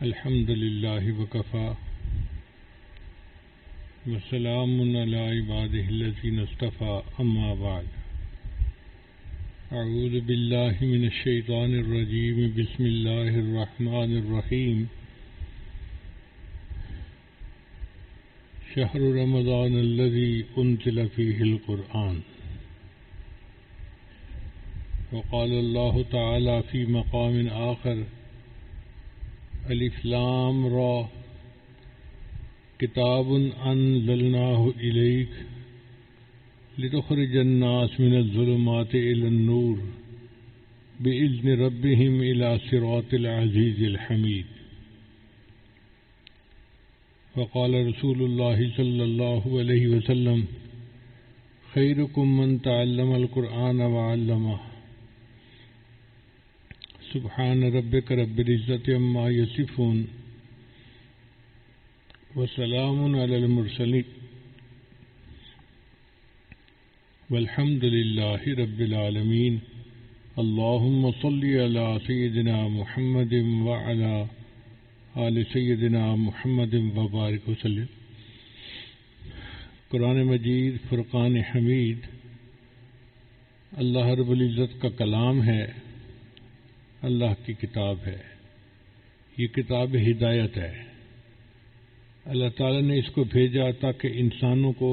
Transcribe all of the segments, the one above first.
الحمد لله وكفى وسلام على عباده الذين اصطفى أما بعد أعوذ بالله من الشيطان الرجيم بسم الله الرحمن الرحيم شهر رمضان الذي أنزل فيه القرآن وقال الله تعالى في مقام آخر الف لام را کتاب انزلناه إليك لتخرج الناس من الظلمات إلى النور بإذن ربهم إلى صراط العزيز الحميد وقال رسول الله صلى الله عليه وسلم خيركم من تعلم القرآن وعلمه سبحان ربك رب العزة عما يصفون وسلام على المرسلين والحمد لله رب العالمين اللهم صل على سيدنا محمد وعلى آل سيدنا محمد وبارك وسلم. قرآن مجید فرقان حمید اللہ رب العزت کا کلام ہے، اللہ کی کتاب ہے. یہ کتاب ہدایت ہے. اللہ تعالیٰ نے اس کو بھیجا تاکہ انسانوں کو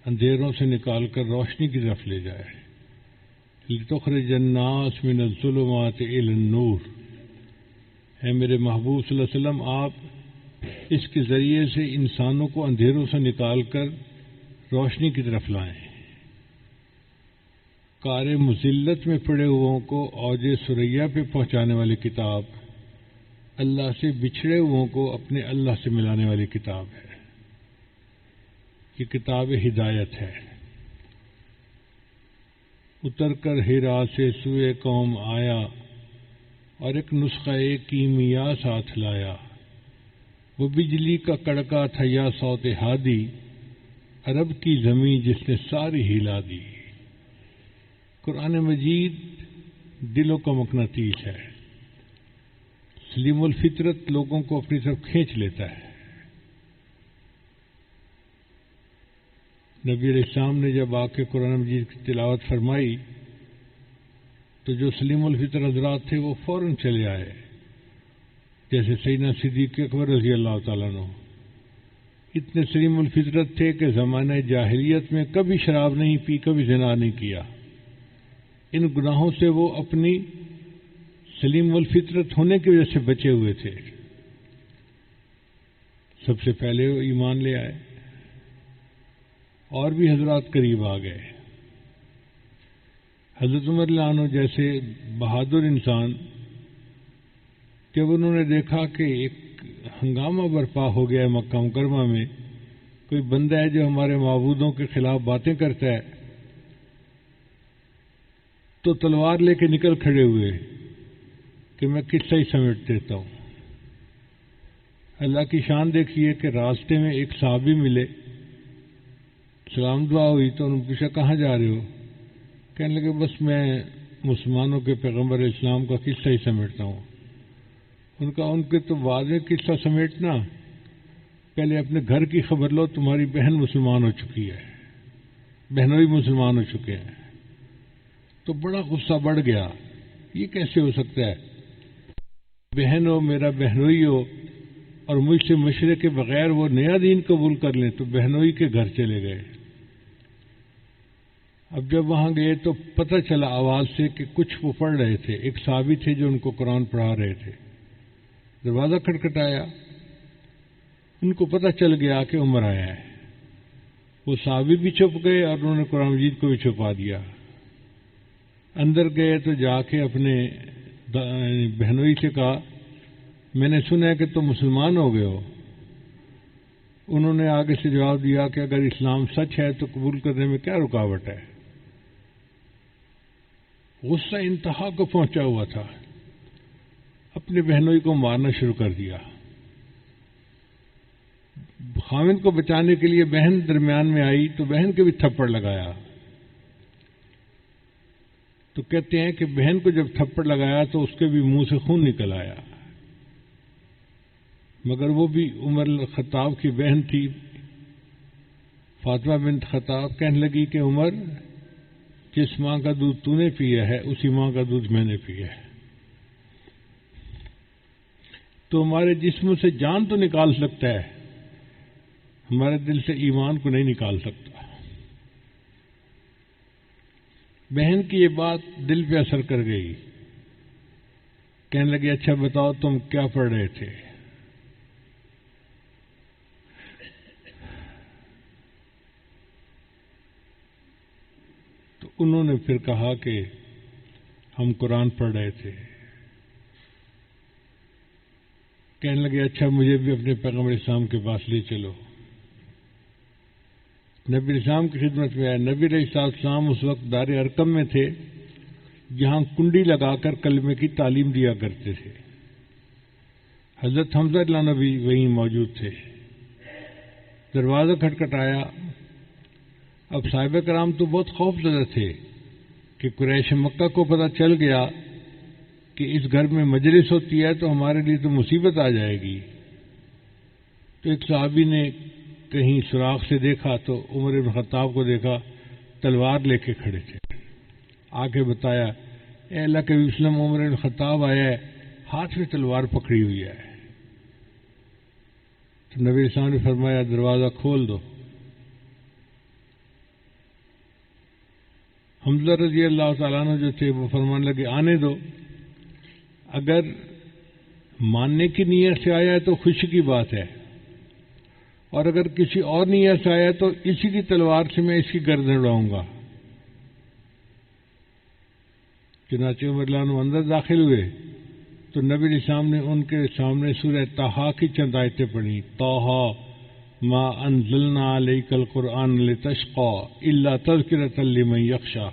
اندھیروں سے نکال کر روشنی کی طرف لے جائے. لتخرج الناس من الظلمات إلى النور. اے میرے محبوب صلی اللہ علیہ وسلم، آپ اس کے ذریعے سے انسانوں کو اندھیروں سے نکال کر روشنی کی طرف لائیں. کار مذلت میں پڑے ہوئوں کو اوج ثریا پہ پہنچانے والی کتاب، اللہ سے بچھڑے ہوئوں کو اپنے اللہ سے ملانے والی کتاب ہے. یہ کتاب ہدایت ہے. اتر کر ہیرا سے سوئے قوم آیا اور ایک نسخہ کیمیا ساتھ لایا. وہ بجلی کا کڑکا تھا یا صوت ہادی، عرب کی زمین جس نے ساری ہلا دی. قرآن مجید دلوں کا مقناطیس ہے. سلیم الفطرت لوگوں کو اپنی طرف کھینچ لیتا ہے. نبی علیہ السلام نے جب آ کے قرآن مجید کی تلاوت فرمائی تو جو سلیم الفطر حضرات تھے وہ فوراً چلے آئے، جیسے سیدنا صدیق اکبر رضی اللہ تعالیٰ عنہ. اتنے سلیم الفطرت تھے کہ زمانہ جاہلیت میں کبھی شراب نہیں پی، کبھی زنا نہیں کیا. ان گناہوں سے وہ اپنی سلیم الفطرت ہونے کی وجہ سے بچے ہوئے تھے. سب سے پہلے وہ ایمان لے آئے، اور بھی حضرات قریب آ گئے. حضرت عمر رضی اللہ عنہ جیسے بہادر انسان، جب انہوں نے دیکھا کہ ایک ہنگامہ برپا ہو گیا ہے مکہ مکرمہ میں، کوئی بندہ ہے جو ہمارے معبودوں کے خلاف باتیں کرتا ہے، تو تلوار لے کے نکل کھڑے ہوئے کہ میں قصہ ہی سمیٹ دیتا ہوں. اللہ کی شان دیکھیے کہ راستے میں ایک صحابی ملے، سلام دعا ہوئی تو انہوں نے پوچھا کہاں جا رہے ہو؟ کہنے لگے بس میں مسلمانوں کے پیغمبر اسلام کا قصہ ہی سمیٹتا ہوں. ان کا ان کے تو واضح قصہ سمیٹنا، پہلے اپنے گھر کی خبر لو، تمہاری بہن مسلمان ہو چکی ہے، بہنوئی مسلمان ہو چکے ہیں. تو بڑا غصہ بڑھ گیا. یہ کیسے ہو سکتا ہے؟ بہن ہو، میرا بہنوئی ہو، اور مجھ سے مشورے کے بغیر وہ نیا دین قبول کر لیں. تو بہنوئی کے گھر چلے گئے. اب جب وہاں گئے تو پتہ چلا آواز سے کہ کچھ وہ پڑھ رہے تھے. ایک صحابی تھے جو ان کو قرآن پڑھا رہے تھے. دروازہ کھٹکھٹایا، ان کو پتہ چل گیا کہ عمر آیا ہے. وہ صحابی بھی چھپ گئے اور انہوں نے قرآن مجید کو بھی چھپا دیا. اندر گئے تو جا کے اپنے بہنوئی سے کہا میں نے سنا ہے کہ تم مسلمان ہو گئے ہو. انہوں نے آگے سے جواب دیا کہ اگر اسلام سچ ہے تو قبول کرنے میں کیا رکاوٹ ہے. غصہ انتہا کو پہنچا ہوا تھا. اپنے بہنوئی کو مارنا شروع کر دیا. خاوند کو بچانے کے لیے بہن درمیان میں آئی تو بہن کے بھی تھپڑ لگایا. تو کہتے ہیں کہ بہن کو جب تھپڑ لگایا تو اس کے بھی منہ سے خون نکل آیا. مگر وہ بھی عمر الخطاب کی بہن تھی فاطمہ بنت خطاب. کہنے لگی کہ عمر، جس ماں کا دودھ تو نے پیا ہے اسی ماں کا دودھ میں نے پیا ہے. تو ہمارے جسم سے جان تو نکال سکتا ہے، ہمارے دل سے ایمان کو نہیں نکال سکتا. بہن کی یہ بات دل پہ اثر کر گئی. کہنے لگے اچھا بتاؤ تم کیا پڑھ رہے تھے؟ تو انہوں نے پھر کہا کہ ہم قرآن پڑھ رہے تھے. کہنے لگے اچھا مجھے بھی اپنے پیغمبر اسلام کے پاس لے چلو. نبی اسلام کی خدمت میں آئے. نبی علیہ السلام اس وقت دار ارقم میں تھے جہاں کنڈی لگا کر کلمے کی تعلیم دیا کرتے تھے. حضرت حمزہ اللہ نبی وہیں موجود تھے. دروازہ کھٹکھٹایا. اب صحابہ کرام تو بہت خوف زدہ تھے کہ قریش مکہ کو پتہ چل گیا کہ اس گھر میں مجلس ہوتی ہے تو ہمارے لیے تو مصیبت آ جائے گی. تو ایک صحابی نے کہیں سوراخ سے دیکھا تو عمر بن خطاب کو دیکھا تلوار لے کے کھڑے تھے. آ کے بتایا اے اللہ کے وسلم عمر بن خطاب آیا ہے، ہاتھ میں تلوار پکڑی ہوئی ہے. تو نبی اسلام نے فرمایا دروازہ کھول دو. حمزہ رضی اللہ تعالیٰ عنہ جو تھے وہ فرمانے لگے آنے دو. اگر ماننے کی نیت سے آیا ہے تو خوشی کی بات ہے، اور اگر کسی اور نیت سے آیا ہے تو اسی کی تلوار سے میں اس کی گردن اڑاؤں گا. چنانچہ عمر رضی اللہ عنہ اندر داخل ہوئے تو نبی علیہ السلام نے ان کے سامنے سورہ طٰہٰ کی چند آیتیں پڑھی. طٰہٰ ما انزلنا علیک القرآن لتشقى الا تذکرۃ لمن یخشی.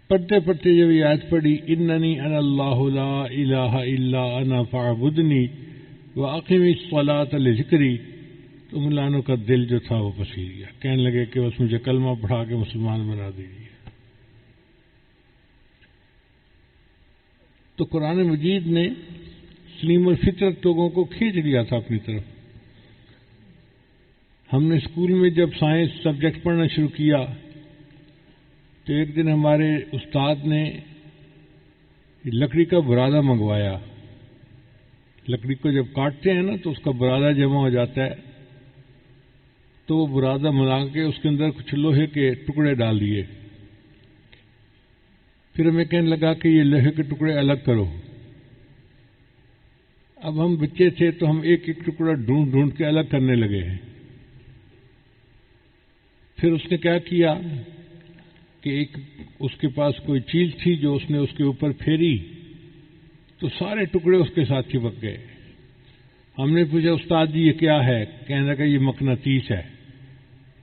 پڑھتے پڑھتے جب یہ آیت پڑھی اننی انا اللہ لا الہ الا انا فاعبدنی واقم الصلاۃ لذکری، تو ملانوں کا دل جو تھا وہ پسیر گیا. کہنے لگے کہ بس مجھے کلمہ پڑھا کے مسلمان بنا دیجیے. تو قرآن مجید نے سلیم الفطرت لوگوں کو کھینچ لیا تھا اپنی طرف. ہم نے اسکول میں جب سائنس سبجیکٹ پڑھنا شروع کیا تو ایک دن ہمارے استاد نے لکڑی کا برادہ منگوایا. لکڑی کو جب کاٹتے ہیں نا تو اس کا برادہ جمع ہو جاتا ہے، تو وہ برادہ ملا کے اس کے اندر کچھ لوہے کے ٹکڑے ڈال دیے. پھر ہمیں کہنے لگا کہ یہ لوہے کے ٹکڑے الگ کرو. اب ہم بچے تھے تو ہم ایک ایک ٹکڑا ڈھونڈ ڈھونڈ کے الگ کرنے لگے ہیں. پھر اس نے کیا کیا کہ ایک اس کے پاس کوئی چیز تھی جو اس نے اس کے اوپر پھیری تو سارے ٹکڑے اس کے ساتھ چپک گئے. ہم نے پوچھا استاد جی یہ کیا ہے؟ کہنے لگا یہ مقناطیس ہے.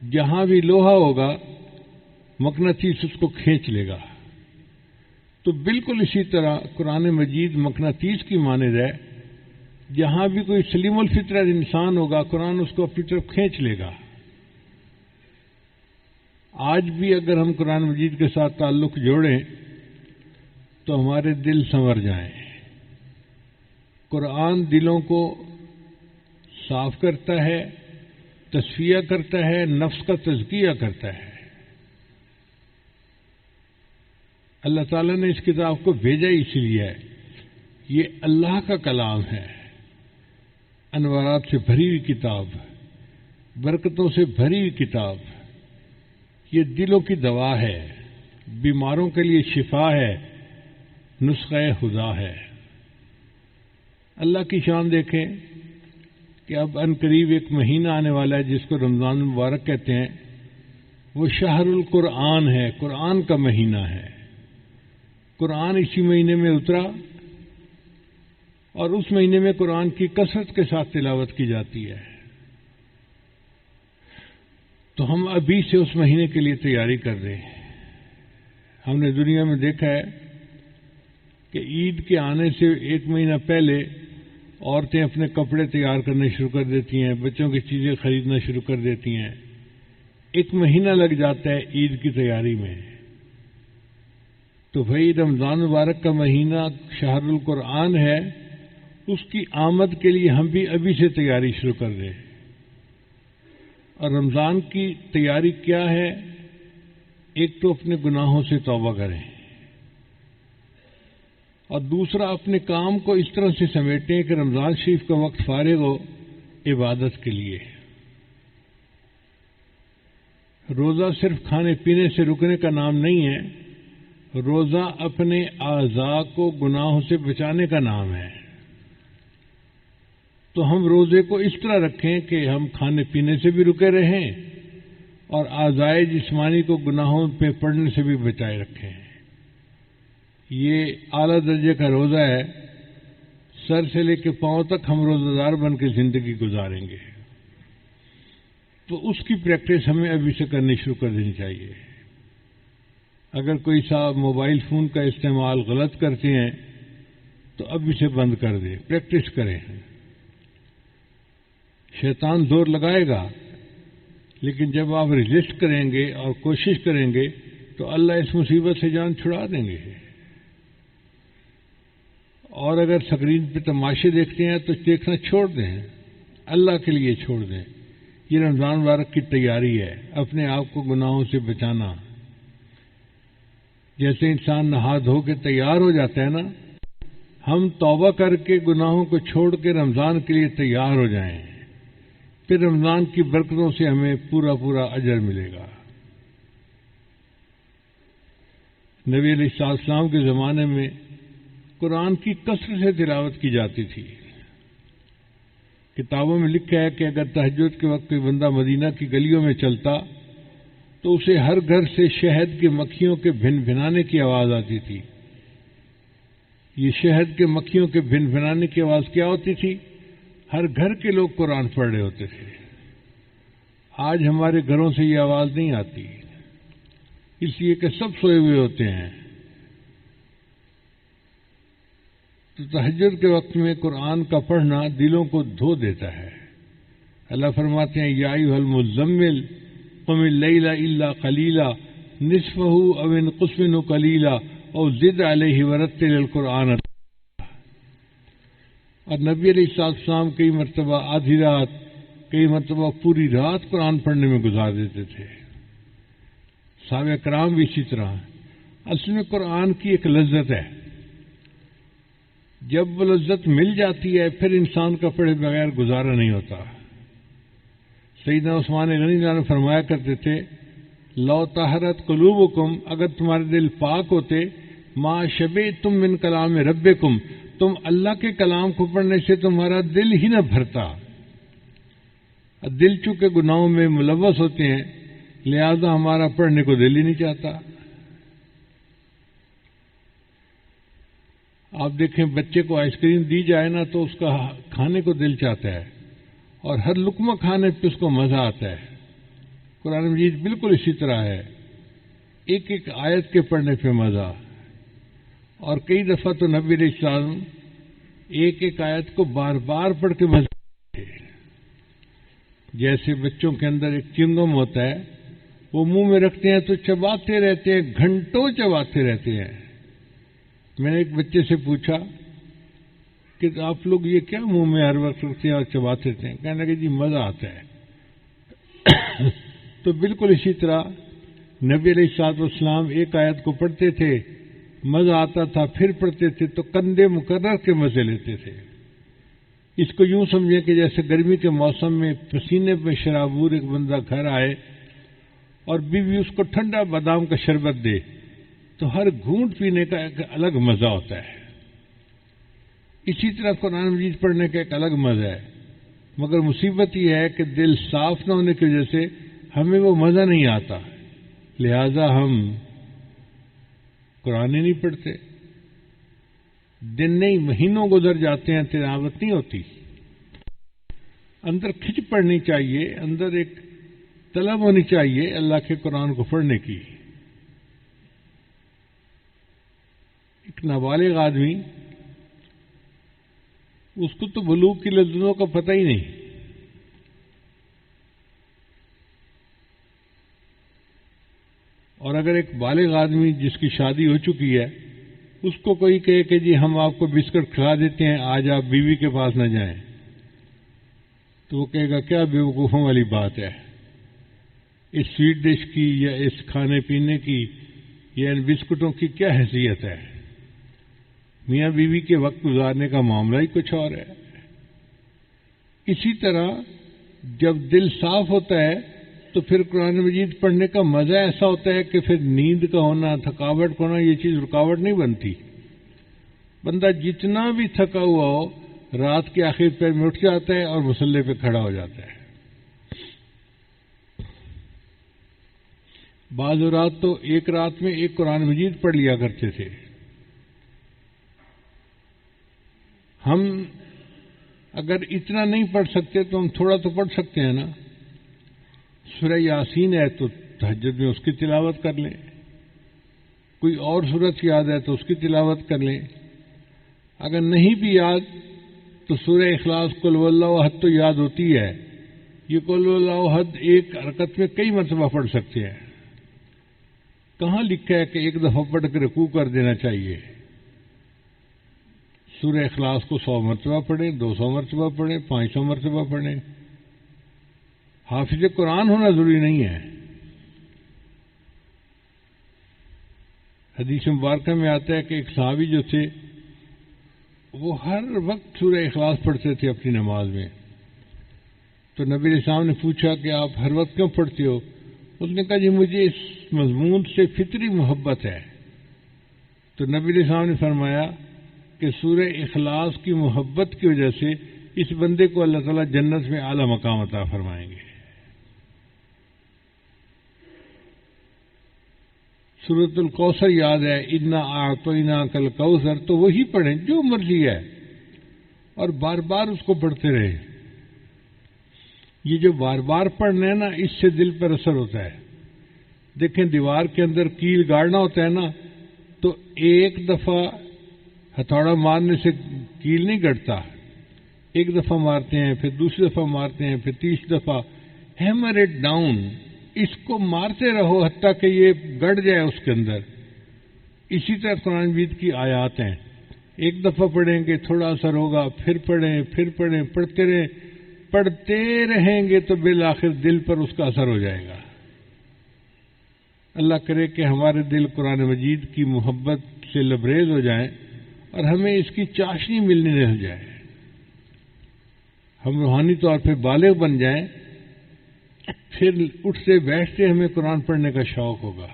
جہاں بھی لوہا ہوگا مقناطیس اس کو کھینچ لے گا. تو بالکل اسی طرح قرآن مجید مقناطیس کی مانند ہے. جہاں بھی کوئی سلیم الفطرت انسان ہوگا قرآن اس کو اپنی طرف کھینچ لے گا. آج بھی اگر ہم قرآن مجید کے ساتھ تعلق جوڑیں تو ہمارے دل سنور جائیں. قرآن دلوں کو صاف کرتا ہے، تصفیہ کرتا ہے، نفس کا تزکیہ کرتا ہے. اللہ تعالیٰ نے اس کتاب کو بھیجا اسی لیے ہے. یہ اللہ کا کلام ہے، انوارات سے بھری ہوئی کتاب، برکتوں سے بھری ہوئی کتاب. یہ دلوں کی دوا ہے، بیماروں کے لیے شفا ہے، نسخہ خدا ہے. اللہ کی شان دیکھیں کہ اب ان قریب ایک مہینہ آنے والا ہے جس کو رمضان مبارک کہتے ہیں. وہ شہر القرآن ہے، قرآن کا مہینہ ہے. قرآن اسی مہینے میں اترا اور اس مہینے میں قرآن کی کثرت کے ساتھ تلاوت کی جاتی ہے. تو ہم ابھی سے اس مہینے کے لیے تیاری کر رہے ہیں. ہم نے دنیا میں دیکھا ہے کہ عید کے آنے سے ایک مہینہ پہلے عورتیں اپنے کپڑے تیار کرنے شروع کر دیتی ہیں، بچوں کی چیزیں خریدنا شروع کر دیتی ہیں. ایک مہینہ لگ جاتا ہے عید کی تیاری میں. تو بھائی رمضان مبارک کا مہینہ شہر القرآن ہے، اس کی آمد کے لیے ہم بھی ابھی سے تیاری شروع کر دیں. اور رمضان کی تیاری کیا ہے؟ ایک تو اپنے گناہوں سے توبہ کریں، اور دوسرا اپنے کام کو اس طرح سے سمیٹیں کہ رمضان شریف کا وقت فارغ ہو عبادت کے لیے. روزہ صرف کھانے پینے سے رکنے کا نام نہیں ہے، روزہ اپنے اعضاء کو گناہوں سے بچانے کا نام ہے. تو ہم روزے کو اس طرح رکھیں کہ ہم کھانے پینے سے بھی رکے رہیں اور اعضائے جسمانی کو گناہوں پہ پڑنے سے بھی بچائے رکھیں. یہ اعلیٰ درجے کا روزہ ہے، سر سے لے کے پاؤں تک ہم روزہ دار بن کے زندگی گزاریں گے. تو اس کی پریکٹس ہمیں ابھی سے کرنی شروع کر دینی چاہیے. اگر کوئی صاحب موبائل فون کا استعمال غلط کرتے ہیں تو ابھی سے بند کر دیں، پریکٹس کریں. شیطان زور لگائے گا، لیکن جب آپ ریزسٹ کریں گے اور کوشش کریں گے تو اللہ اس مصیبت سے جان چھڑا دیں گے. اور اگر سکرین پہ تماشے دیکھتے ہیں تو دیکھنا چھوڑ دیں، اللہ کے لیے چھوڑ دیں. یہ رمضان مبارک کی تیاری ہے، اپنے آپ کو گناہوں سے بچانا. جیسے انسان نہا دھو کے تیار ہو جاتا ہے نا، ہم توبہ کر کے گناہوں کو چھوڑ کے رمضان کے لیے تیار ہو جائیں، پھر رمضان کی برکتوں سے ہمیں پورا پورا اجر ملے گا. نبی علیہ السلام کے زمانے میں قرآن کی کثرت سے تلاوت کی جاتی تھی. کتابوں میں لکھا ہے کہ اگر تہجد کے وقت کوئی بندہ مدینہ کی گلیوں میں چلتا تو اسے ہر گھر سے شہد کی مکھیوں کے بھن بھنانے کی آواز آتی تھی. یہ شہد کے مکھیوں کے بھن بھنانے کی آواز کیا ہوتی تھی؟ ہر گھر کے لوگ قرآن پڑھ رہے ہوتے تھے. آج ہمارے گھروں سے یہ آواز نہیں آتی، اس لیے کہ سب سوئے ہوئے ہوتے ہیں. تو تہجد کے وقت میں قرآن کا پڑھنا دلوں کو دھو دیتا ہے. اللہ فرماتے ہیں یا ایھا المزمل قم اللیل الا قلیلا نصفہ او انقص منہ قلیلا او زد علیہ ورتل القرآن. اور نبی علیہ السلام کئی مرتبہ آدھی رات، کئی مرتبہ پوری رات قرآن پڑھنے میں گزار دیتے تھے. صحابہ کرام بھی اسی طرح. اصل میں قرآن کی ایک لذت ہے، جب وہ لذت مل جاتی ہے پھر انسان کا پڑھے بغیر گزارا نہیں ہوتا. سیدنا عثمان غنی اللہ عنہ فرمایا کرتے تھے لو طہرت قلوبکم، اگر تمہارے دل پاک ہوتے، ما شبعتم من کلام ربکم، تم اللہ کے کلام کو پڑھنے سے تمہارا دل ہی نہ بھرتا. دل چونکہ گناہوں میں ملوث ہوتے ہیں، لہذا ہمارا پڑھنے کو دل ہی نہیں چاہتا. آپ دیکھیں بچے کو آئس کریم دی جائے نا تو اس کا کھانے کو دل چاہتا ہے، اور ہر لقمہ کھانے پہ اس کو مزہ آتا ہے. قرآن مجید بالکل اسی طرح ہے، ایک ایک آیت کے پڑھنے پہ مزہ. اور کئی دفعہ تو نبی علیہ السلام ایک ایک آیت کو بار بار پڑھ کے مزہ آتے. جیسے بچوں کے اندر ایک چنگم ہوتا ہے، وہ منہ میں رکھتے ہیں تو چباتے رہتے ہیں، گھنٹوں چباتے رہتے ہیں. میں نے ایک بچے سے پوچھا کہ آپ لوگ یہ کیا منہ میں ہر وقت رکھتے ہیں اور چباتے رہتے ہیں؟ کہنے لگے جی مزہ آتا ہے. تو بالکل اسی طرح نبی علیہ الصلوۃ والسلام ایک آیت کو پڑھتے تھے، مزہ آتا تھا، پھر پڑھتے تھے تو کندھے مقرر کے مزے لیتے تھے. اس کو یوں سمجھیں کہ جیسے گرمی کے موسم میں پسینے پہ شرابور ایک بندہ گھر آئے اور بیوی اس کو ٹھنڈا بادام کا شربت دے تو ہر گھونٹ پینے کا ایک الگ مزہ ہوتا ہے. اسی طرح قرآن مجید پڑھنے کا ایک الگ مزہ ہے، مگر مصیبت یہ ہے کہ دل صاف نہ ہونے کی وجہ سے ہمیں وہ مزہ نہیں آتا، لہذا ہم قرآن ہی نہیں پڑھتے. دن نہیں مہینوں گزر جاتے ہیں، تلاوت نہیں ہوتی. اندر کھچ پڑنی چاہیے، اندر ایک طلب ہونی چاہیے اللہ کے قرآن کو پڑھنے کی. ایک نابالغ آدمی، اس کو تو بلوغ کی لذتوں کا پتہ ہی نہیں. اور اگر ایک بالغ آدمی جس کی شادی ہو چکی ہے اس کو کوئی کہے کہ جی ہم آپ کو بسکٹ کھلا دیتے ہیں، آج آپ بیوی کے پاس نہ جائیں، تو وہ کہے گا کیا بیوقوفوں والی بات ہے، اس سویٹ ڈش کی یا اس کھانے پینے کی یا ان بسکٹوں کی کیا حیثیت ہے؟ میاں بیوی کے وقت گزارنے کا معاملہ ہی کچھ اور ہے۔ اسی طرح جب دل صاف ہوتا ہے تو پھر قرآن مجید پڑھنے کا مزہ ایسا ہوتا ہے کہ پھر نیند کا ہونا، تھکاوٹ کا ہونا، یہ چیز رکاوٹ نہیں بنتی۔ بندہ جتنا بھی تھکا ہوا ہو رات کے آخر پیر میں اٹھ جاتا ہے اور مصلے پہ کھڑا ہو جاتا ہے۔ بعض رات تو ایک رات میں ایک قرآن مجید پڑھ لیا کرتے تھے۔ ہم اگر اتنا نہیں پڑھ سکتے تو ہم تھوڑا تو پڑھ سکتے ہیں نا۔ سورہ یاسین ہے تو تہجد میں اس کی تلاوت کر لیں، کوئی اور سورت یاد ہے تو اس کی تلاوت کر لیں، اگر نہیں بھی یاد تو سورہ اخلاص قل هو اللہ احد تو یاد ہوتی ہے۔ یہ قل هو اللہ احد ایک حرکت میں کئی مرتبہ پڑھ سکتے ہیں۔ کہاں لکھا ہے کہ ایک دفعہ پڑھ کے رکوع کر دینا چاہیے؟ سورہ اخلاص کو 100 مرتبہ پڑھیں، 200 مرتبہ پڑھیں، 500 مرتبہ پڑھیں۔ حافظ قرآن ہونا ضروری نہیں ہے۔ حدیث مبارکہ میں آتا ہے کہ ایک صحابی جو تھے وہ ہر وقت سورہ اخلاص پڑھتے تھے اپنی نماز میں۔ تو نبی علیہ السلام نے پوچھا کہ آپ ہر وقت کیوں پڑھتے ہو؟ اس نے کہا جی مجھے اس مضمون سے فطری محبت ہے۔ تو نبی علیہ السلام نے فرمایا کہ سورہ اخلاص کی محبت کی وجہ سے اس بندے کو اللہ تعالیٰ جنت میں اعلیٰ مقام عطا فرمائیں گے۔ سورۃ الکوثر یاد ہے، انا اعطیناک الکوثر، تو وہی پڑھیں جو مرضی ہے اور بار بار اس کو پڑھتے رہیں۔ یہ جو بار بار پڑھنا ہے نا اس سے دل پر اثر ہوتا ہے۔ دیکھیں دیوار کے اندر کیل گاڑنا ہوتا ہے نا تو ایک دفعہ ہتھوڑا مارنے سے کیل نہیں گڑتا، ایک دفعہ مارتے ہیں، پھر دوسری دفعہ مارتے ہیں، پھر تیسری دفعہ، ہیمر اٹ ڈاؤن، اس کو مارتے رہو حتیٰ کہ یہ گڑ جائے اس کے اندر۔ اسی طرح قرآن مجید کی آیات ہیں، ایک دفعہ پڑھیں گے تھوڑا اثر ہوگا، پھر پڑھیں، پڑھتے رہیں گے تو بالآخر دل پر اس کا اثر ہو جائے گا۔ اللہ کرے کہ ہمارے دل قرآن مجید کی محبت سے لبریز ہو جائیں اور ہمیں اس کی چاشنی ملنے رہ جائے، ہم روحانی طور پہ بالغ بن جائیں، پھر اٹھتے بیٹھتے ہمیں قرآن پڑھنے کا شوق ہوگا۔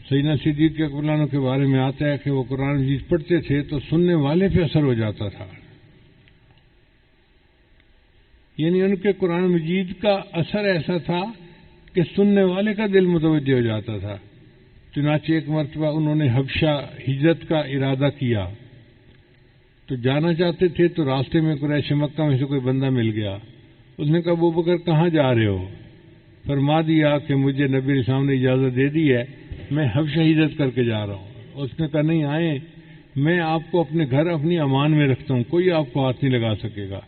سیدنا صدیق اکبر عنہ کے بارے میں آتا ہے کہ وہ قرآن مجید پڑھتے تھے تو سننے والے پہ اثر ہو جاتا تھا، یعنی ان کے قرآن مجید کا اثر ایسا تھا کہ سننے والے کا دل متوجہ ہو جاتا تھا۔ چنانچہ ایک مرتبہ انہوں نے حبشہ ہجرت کا ارادہ کیا تو جانا چاہتے تھے، تو راستے میں قریش مکہ میں سے کوئی بندہ مل گیا۔ اس نے کہا ابو بکر کہاں جا رہے ہو؟ فرما دیا کہ مجھے نبی علیہ السلام نے اجازت دے دی ہے، میں حبشہ ہجرت کر کے جا رہا ہوں۔ اس نے کہا نہیں آئیں، میں آپ کو اپنے گھر اپنی امان میں رکھتا ہوں، کوئی آپ کو ہاتھ نہیں لگا سکے گا۔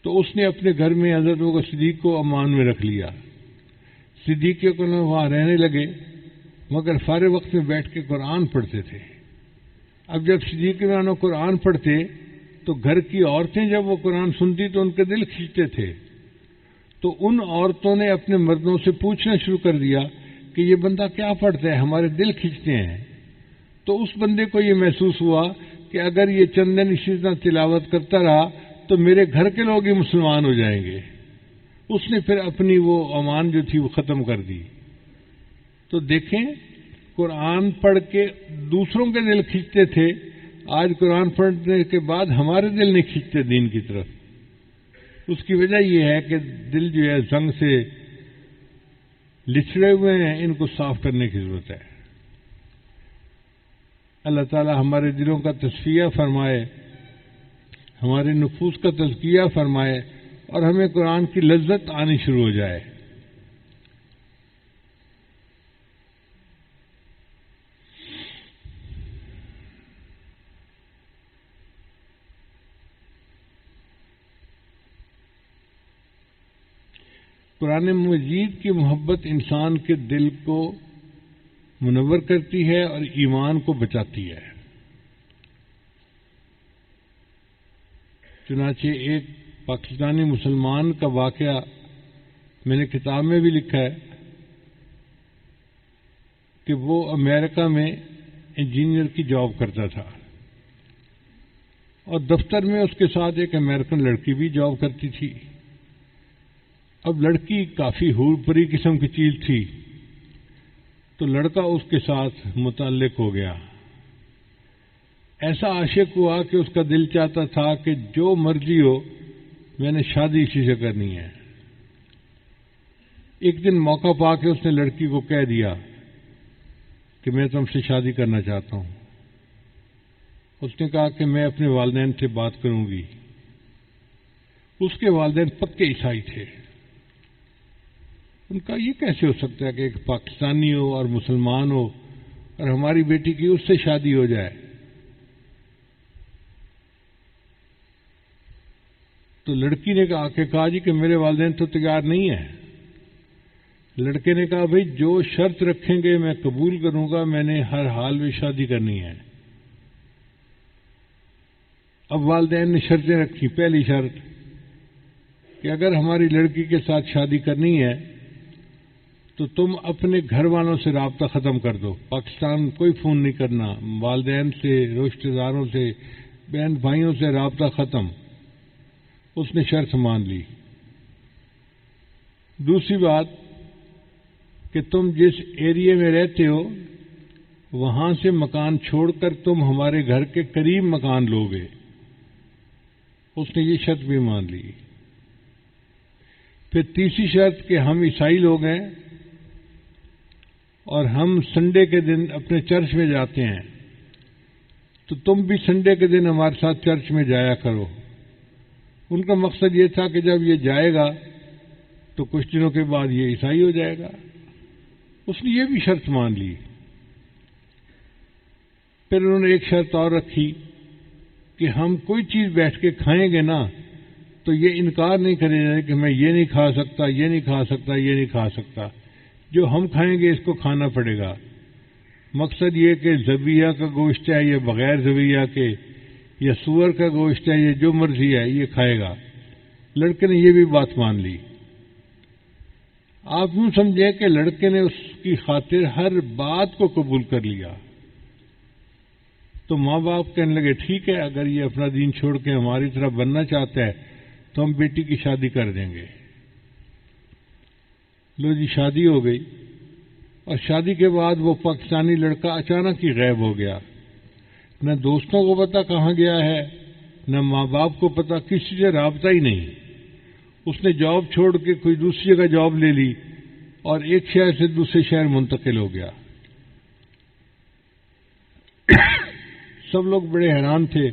تو اس نے اپنے گھر میں حضرت بکر صدیق کو امان میں رکھ لیا۔ صدیق کو وہاں رہنے لگے، مگر فارغ وقت میں بیٹھ کے قرآن پڑھتے تھے۔ اب جب صدیق عنہ قرآن پڑھتے تو گھر کی عورتیں جب وہ قرآن سنتی تو ان کے دل کھینچتے تھے، تو ان عورتوں نے اپنے مردوں سے پوچھنا شروع کر دیا کہ یہ بندہ کیا پڑھتا ہے، ہمارے دل کھینچتے ہیں۔ تو اس بندے کو یہ محسوس ہوا کہ اگر یہ چند دن اسی طرح تلاوت کرتا رہا تو میرے گھر کے لوگ ہی مسلمان ہو جائیں گے۔ اس نے پھر اپنی وہ امان جو تھی وہ ختم کر دی۔ تو دیکھیں قرآن پڑھ کے دوسروں کے دل کھینچتے تھے، آج قرآن پڑھنے کے بعد ہمارے دل نہیں کھینچتے دین کی طرف۔ اس کی وجہ یہ ہے کہ دل جو ہے زنگ سے لچڑے ہوئے ہیں، ان کو صاف کرنے کی ضرورت ہے۔ اللہ تعالی ہمارے دلوں کا تصفیہ فرمائے، ہمارے نفوس کا تزکیہ فرمائے اور ہمیں قرآن کی لذت آنی شروع ہو جائے۔ قرآن مجید کی محبت انسان کے دل کو منور کرتی ہے اور ایمان کو بچاتی ہے۔ چنانچہ ایک پاکستانی مسلمان کا واقعہ میں نے کتاب میں بھی لکھا ہے کہ وہ امریکہ میں انجینئر کی جاب کرتا تھا اور دفتر میں اس کے ساتھ ایک امریکن لڑکی بھی جاب کرتی تھی۔ اب لڑکی کافی حور پری قسم کی چیز تھی تو لڑکا اس کے ساتھ متعلق ہو گیا، ایسا عاشق ہوا کہ اس کا دل چاہتا تھا کہ جو مرضی ہو میں نے شادی اسی سے کرنی ہے۔ ایک دن موقع پا کے اس نے لڑکی کو کہہ دیا کہ میں تم سے شادی کرنا چاہتا ہوں۔ اس نے کہا کہ میں اپنے والدین سے بات کروں گی۔ اس کے والدین پکے عیسائی تھے۔ ان کا یہ کیسے ہو سکتا ہے کہ ایک پاکستانی ہو اور مسلمان ہو اور ہماری بیٹی کی اس سے شادی ہو جائے؟ تو لڑکی نے کہا جی کہ میرے والدین تو تیار نہیں ہیں۔ لڑکے نے کہا بھئی جو شرط رکھیں گے میں قبول کروں گا، میں نے ہر حال میں شادی کرنی ہے۔ اب والدین نے شرطیں رکھی۔ پہلی شرط کہ اگر ہماری لڑکی کے ساتھ شادی کرنی ہے تو تم اپنے گھر والوں سے رابطہ ختم کر دو، پاکستان کوئی فون نہیں کرنا، والدین سے، رشتہ داروں سے، بہن بھائیوں سے رابطہ ختم۔ اس نے شرط مان لی۔ دوسری بات کہ تم جس ایریے میں رہتے ہو وہاں سے مکان چھوڑ کر تم ہمارے گھر کے قریب مکان لوگے۔ اس نے یہ شرط بھی مان لی۔ پھر تیسری شرط کہ ہم عیسائی لوگ ہیں اور ہم سنڈے کے دن اپنے چرچ میں جاتے ہیں، تو تم بھی سنڈے کے دن ہمارے ساتھ چرچ میں جایا کرو۔ ان کا مقصد یہ تھا کہ جب یہ جائے گا تو کچھ دنوں کے بعد یہ عیسائی ہو جائے گا۔ اس نے یہ بھی شرط مان لی۔ پھر انہوں نے ایک شرط اور رکھی کہ ہم کوئی چیز بیٹھ کے کھائیں گے نا تو یہ انکار نہیں کرے گا کہ میں یہ نہیں کھا سکتا، یہ نہیں کھا سکتا، یہ نہیں کھا سکتا۔ جو ہم کھائیں گے اس کو کھانا پڑے گا۔ مقصد یہ کہ ذبیحہ کا گوشت ہے یا بغیر ذبیحہ کے، یا سور کا گوشت ہے، یہ جو مرضی ہے یہ کھائے گا۔ لڑکے نے یہ بھی بات مان لی۔ آپ یوں سمجھیں کہ لڑکے نے اس کی خاطر ہر بات کو قبول کر لیا۔ تو ماں باپ کہنے لگے ٹھیک ہے، اگر یہ اپنا دین چھوڑ کے ہماری طرح بننا چاہتا ہے تو ہم بیٹی کی شادی کر دیں گے۔ لو جی شادی ہو گئی، اور شادی کے بعد وہ پاکستانی لڑکا اچانک ہی غائب ہو گیا۔ نہ دوستوں کو پتا کہاں گیا ہے، نہ ماں باپ کو پتا، کسی سے رابطہ ہی نہیں۔ اس نے جاب چھوڑ کے کوئی دوسری جگہ جاب لے لی اور ایک شہر سے دوسرے شہر منتقل ہو گیا۔ سب لوگ بڑے حیران تھے،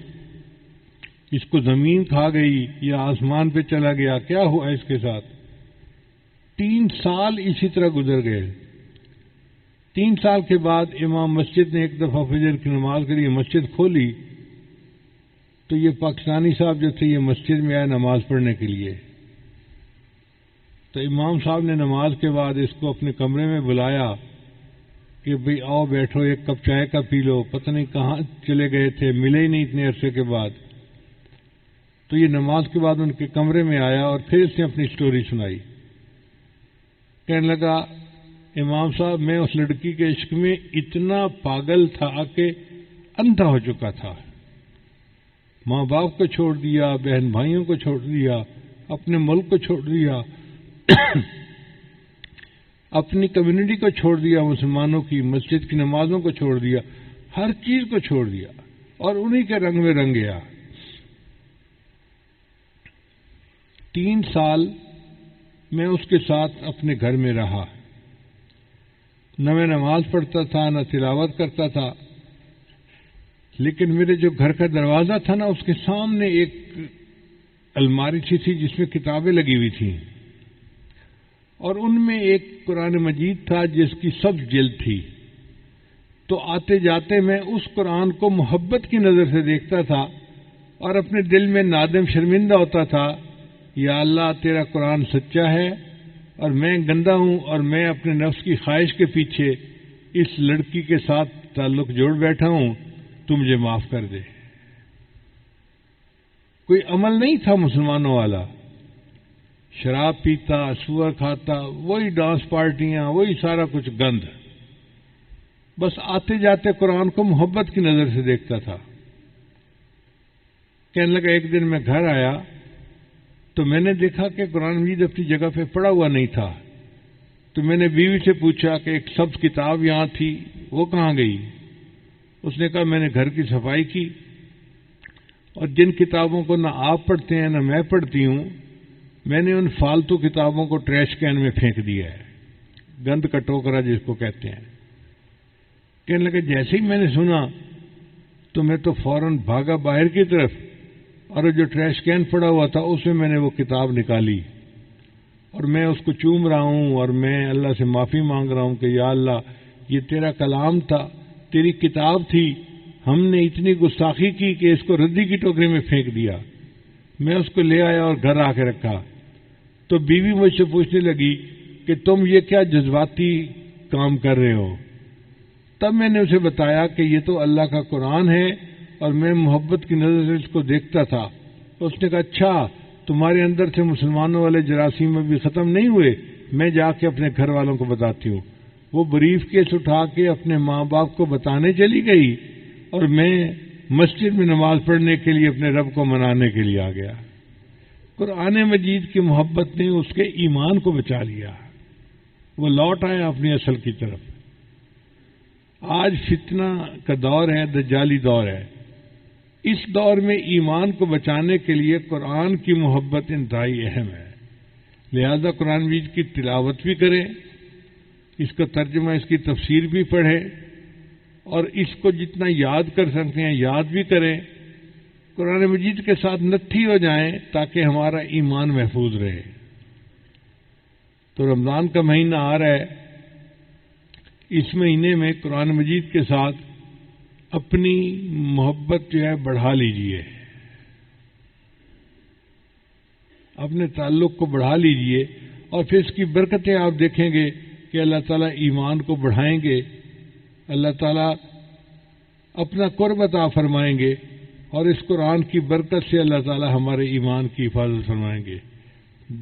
اس کو زمین کھا گئی یا آسمان پہ چلا گیا، کیا ہوا اس کے ساتھ؟ 3 سال اسی طرح گزر گئے۔ 3 سال کے بعد امام مسجد نے ایک دفعہ فجر کی نماز کے لیے مسجد کھولی تو یہ پاکستانی صاحب جو تھے یہ مسجد میں آئے نماز پڑھنے کے لیے۔ تو امام صاحب نے نماز کے بعد اس کو اپنے کمرے میں بلایا کہ بھئی آؤ بیٹھو، ایک کپ چائے کا پی لو۔ پتہ نہیں کہاں چلے گئے تھے، ملے ہی نہیں اتنے عرصے کے بعد۔ تو یہ نماز کے بعد ان کے کمرے میں آیا اور پھر اس نے اپنی سٹوری سنائی۔ کہنے لگا امام صاحب میں اس لڑکی کے عشق میں اتنا پاگل تھا کہ اندھا ہو چکا تھا۔ ماں باپ کو چھوڑ دیا، بہن بھائیوں کو چھوڑ دیا، اپنے ملک کو چھوڑ دیا، اپنی کمیونٹی کو چھوڑ دیا، مسلمانوں کی مسجد کی نمازوں کو چھوڑ دیا، ہر چیز کو چھوڑ دیا اور انہی کے رنگ میں رنگ گیا۔ 3 سال میں اس کے ساتھ اپنے گھر میں رہا، نہ میں نماز پڑھتا تھا نہ تلاوت کرتا تھا، لیکن میرے جو گھر کا دروازہ تھا نا اس کے سامنے ایک الماری تھی جس میں کتابیں لگی ہوئی تھیں، اور ان میں ایک قرآن مجید تھا جس کی سبز جلد تھی۔ تو آتے جاتے میں اس قرآن کو محبت کی نظر سے دیکھتا تھا اور اپنے دل میں نادم شرمندہ ہوتا تھا، یا اللہ تیرا قرآن سچا ہے اور میں گندا ہوں اور میں اپنے نفس کی خواہش کے پیچھے اس لڑکی کے ساتھ تعلق جوڑ بیٹھا ہوں، تو مجھے معاف کر دے۔ کوئی عمل نہیں تھا مسلمانوں والا، شراب پیتا، سور کھاتا، وہی ڈانس پارٹیاں، وہی سارا کچھ گند، بس آتے جاتے قرآن کو محبت کی نظر سے دیکھتا تھا۔ کہنے لگا ایک دن میں گھر آیا تو میں نے دیکھا کہ قرآن مجید اپنی جگہ پہ پڑا ہوا نہیں تھا، تو میں نے بیوی سے پوچھا کہ ایک سبز کتاب یہاں تھی، وہ کہاں گئی؟ اس نے کہا میں نے گھر کی صفائی کی، اور جن کتابوں کو نہ آپ پڑھتے ہیں نہ میں پڑھتی ہوں، میں نے ان فالتو کتابوں کو ٹریش کین میں پھینک دیا ہے، گند کا ٹوکرا جس کو کہتے ہیں۔ کہنے لگے جیسے ہی میں نے سنا تو میں تو فوراً بھاگا باہر کی طرف، اور جو ٹریش کین پڑا ہوا تھا اس میں نے وہ کتاب نکالی، اور میں اس کو چوم رہا ہوں، اور میں اللہ سے معافی مانگ رہا ہوں کہ یا اللہ یہ تیرا کلام تھا، تیری کتاب تھی، ہم نے اتنی گستاخی کی کہ اس کو ردی کی ٹوکری میں پھینک دیا۔ میں اس کو لے آیا اور گھر آ کے رکھا، تو بیوی مجھ سے پوچھنے لگی کہ تم یہ کیا جذباتی کام کر رہے ہو؟ تب میں نے اسے بتایا کہ یہ تو اللہ کا قرآن ہے اور میں محبت کی نظر سے اس کو دیکھتا تھا۔ اس نے کہا اچھا تمہارے اندر سے مسلمانوں والے جراثیم ابھی ختم نہیں ہوئے، میں جا کے اپنے گھر والوں کو بتاتی ہوں۔ وہ بریف کیس اٹھا کے اپنے ماں باپ کو بتانے چلی گئی، اور میں مسجد میں نماز پڑھنے کے لیے اپنے رب کو منانے کے لیے آ گیا۔ قرآن مجید کی محبت نے اس کے ایمان کو بچا لیا، وہ لوٹ آیا اپنی اصل کی طرف۔ آج فتنہ کا دور ہے، دجالی دور ہے، اس دور میں ایمان کو بچانے کے لیے قرآن کی محبت انتہائی اہم ہے۔ لہذا قرآن مجید کی تلاوت بھی کریں، اس کا ترجمہ، اس کی تفسیر بھی پڑھیں، اور اس کو جتنا یاد کر سکتے ہیں یاد بھی کریں، قرآن مجید کے ساتھ نتھی ہو جائیں تاکہ ہمارا ایمان محفوظ رہے۔ تو رمضان کا مہینہ آ رہا ہے، اس مہینے میں قرآن مجید کے ساتھ اپنی محبت جو ہے بڑھا لیجئے، اپنے تعلق کو بڑھا لیجئے، اور پھر اس کی برکتیں آپ دیکھیں گے کہ اللہ تعالیٰ ایمان کو بڑھائیں گے، اللہ تعالیٰ اپنا قرب عطا فرمائیں گے، اور اس قرآن کی برکت سے اللہ تعالیٰ ہمارے ایمان کی حفاظت فرمائیں گے۔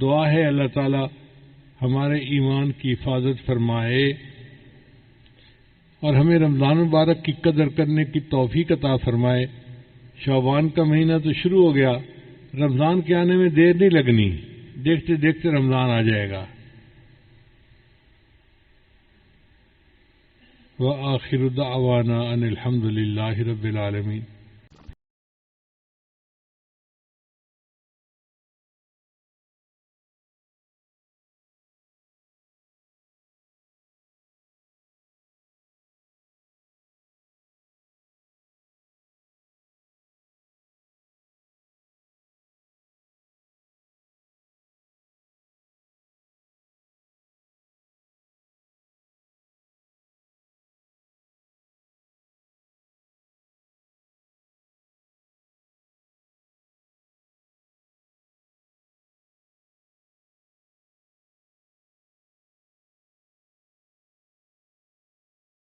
دعا ہے اللہ تعالیٰ ہمارے ایمان کی حفاظت فرمائے اور ہمیں رمضان مبارک کی قدر کرنے کی توفیق عطا فرمائے۔ شعبان کا مہینہ تو شروع ہو گیا، رمضان کے آنے میں دیر نہیں لگنی، دیکھتے دیکھتے رمضان آ جائے گا۔ وآخر دعوانا ان الحمد للہ رب العالمین۔